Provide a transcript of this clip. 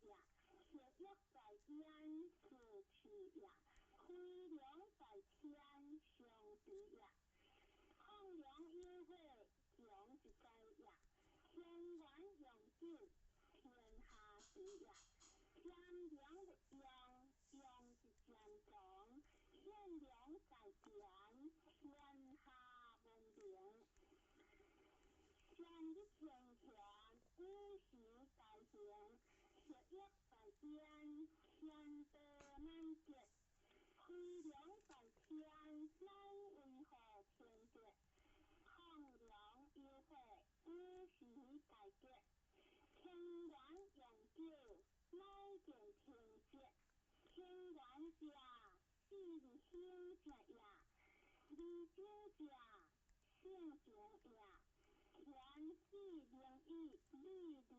呀，小约在焉是去呀，飞龙在天上地呀，放粮优惠强一在呀，天元永久天下地呀，天良的良良是天长，天良在天天下文明。天的天权，五时在行，十一在天，天德难绝。飞龙在天，难为何天绝？放羊优惠，五时在绝。天元永久，乃见天节。天元家，地兴家呀，地经家，性情呀。天地灵异，立地